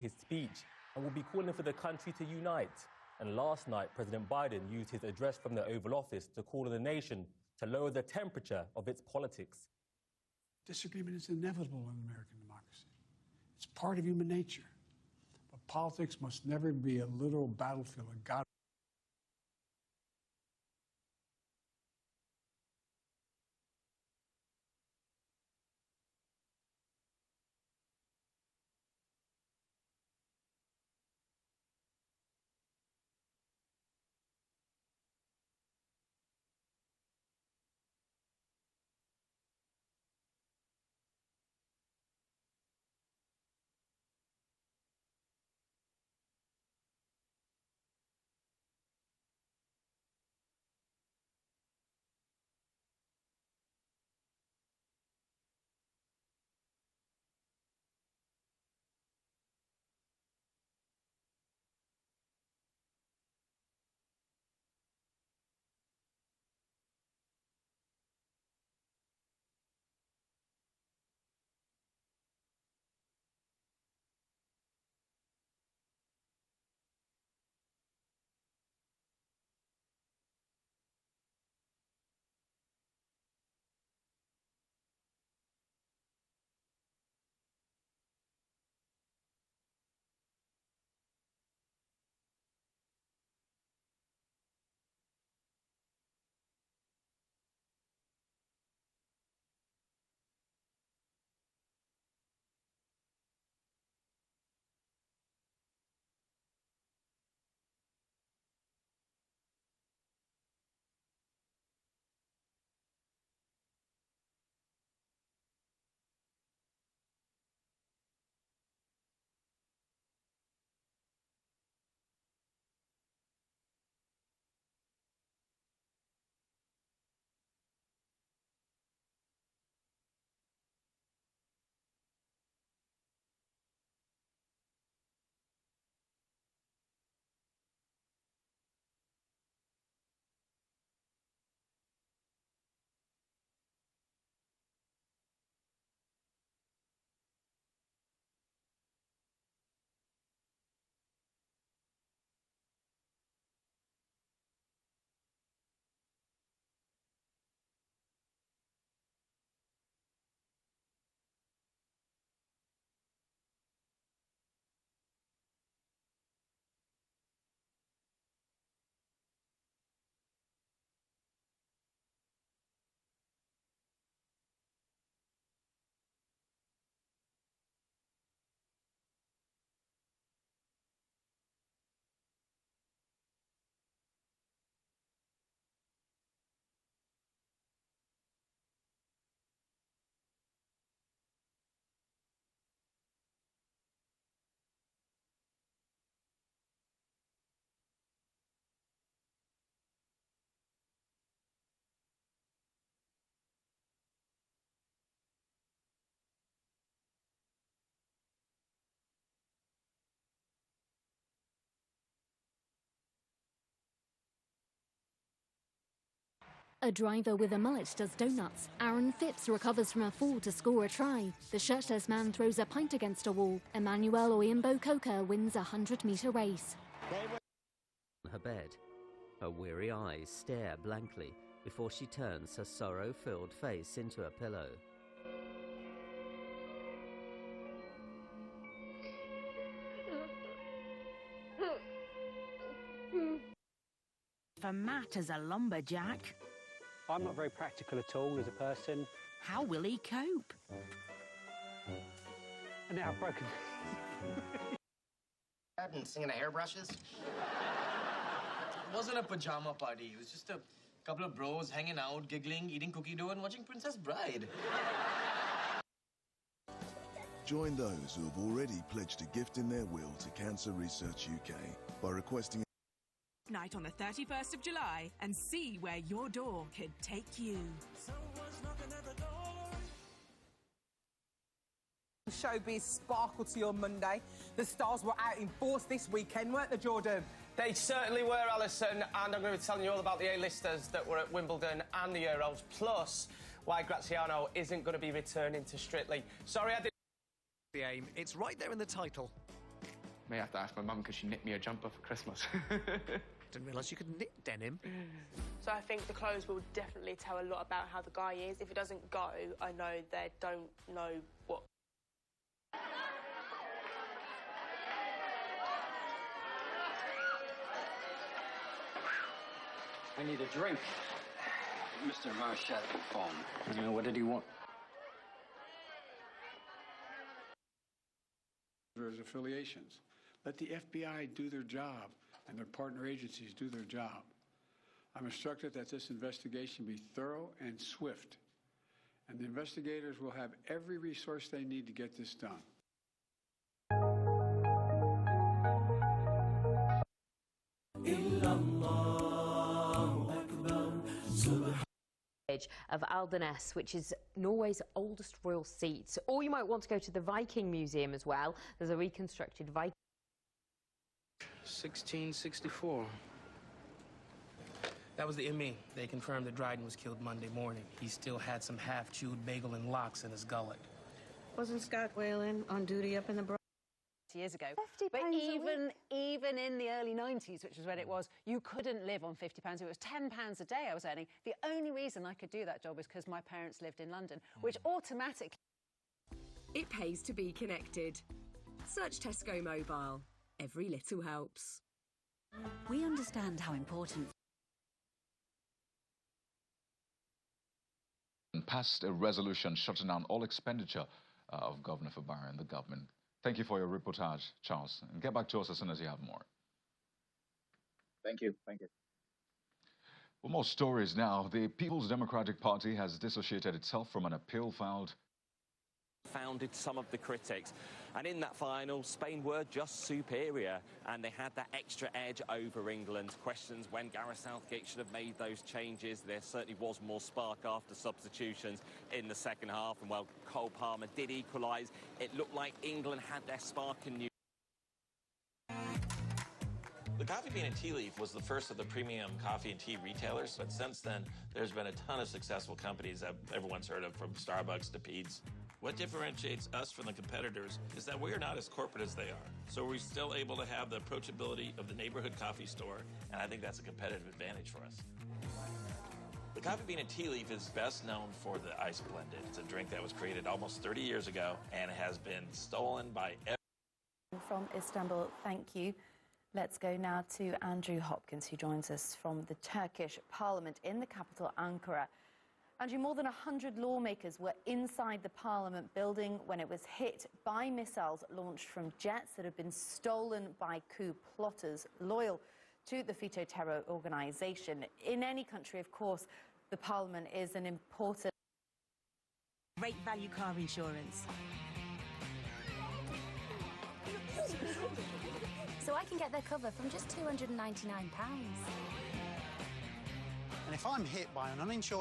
his speech and will be calling for the country to unite. And last night, President Biden used his address from the Oval Office to call on the nation to lower the temperature of its politics. Disagreement is inevitable in American democracy. It's part of human nature. But politics must never be a literal battlefield of God. A driver with a mullet does donuts. Aaron Phipps recovers from a fall to score a try. The shirtless man throws a pint against a wall. Emmanuel Oyimbo Coker wins a 100-metre race. Her bed. Her weary eyes stare blankly before she turns her sorrow-filled face into a pillow. For Matt as a lumberjack. I'm not very practical at all as a person. How will he cope? And now I've broken. I've been singing the hairbrushes. It wasn't a pajama party. It was just a couple of bros hanging out, giggling, eating cookie dough, and watching Princess Bride. Join those who have already pledged a gift in their will to Cancer Research UK by requesting night on the 31st of July and see where your door could take you. Showbiz sparkled to your Monday. The stars were out in force this weekend, weren't they, Jordan? They certainly were, Alison, and I'm going to be telling you all about the A-listers that were at Wimbledon and the Euros, plus why Graziano isn't going to be returning to Strictly. Sorry, I didn't... The aim, it's right there in the title. May have to ask my mum because she knit me a jumper for Christmas. Didn't realise you could knit denim. So I think the clothes will definitely tell a lot about how the guy is. If it doesn't go, I know they don't know what. I need a drink. Mr. Marchette phone. What did he want? There's affiliations. Let the FBI do their job and their partner agencies do their job. I'm instructed that this investigation be thorough and swift, and the investigators will have every resource they need to get this done. Of Aldernes, which is Norway's oldest royal seat. Or you might want to go to the Viking Museum as well. There's a reconstructed Viking. 1664. That was the ME. They confirmed that Dryden was killed Monday morning. He still had some half-chewed bagel and lox in his gullet. Wasn't Scott Whalen on duty up in the years ago. But even in the early 90s, which was when it was, you couldn't live on £50. It was £10 a day I was earning. The only reason I could do that job was because my parents lived in London, which automatically... It pays to be connected. Search Tesco Mobile. Every little helps. We understand how important... Passed a resolution shutting down all expenditure of Governor Fabara and the government. Thank you for your reportage, Charles. And get back to us as soon as you have more. Thank you. Thank you. For more stories now, the People's Democratic Party has dissociated itself from an appeal filed. Founded some of the critics, and in that final Spain were just superior and they had that extra edge over England. Questions when Gareth Southgate should have made those changes. There certainly was more spark after substitutions in the second half, and while Cole Palmer did equalise, it looked like England had their spark in New. The Coffee Bean and Tea Leaf was the first of the premium coffee and tea retailers, but since then there's been a ton of successful companies that everyone's heard of, from Starbucks to Pete's. What differentiates us from the competitors is that we are not as corporate as they are. So we're still able to have the approachability of the neighborhood coffee store, and I think that's a competitive advantage for us. The Coffee Bean and Tea Leaf is best known for the ice blended. It's a drink that was created almost 30 years ago and has been stolen by From Istanbul, thank you. Let's go now to Andrew Hopkins, who joins us from the Turkish Parliament in the capital, Ankara. Andrew, more than 100 lawmakers were inside the Parliament building when it was hit by missiles launched from jets that had been stolen by coup plotters loyal to the FETÖ terror organisation. In any country, of course, the Parliament is an important... Great value car insurance. So I can get their cover from just £299. And if I'm hit by an uninsured...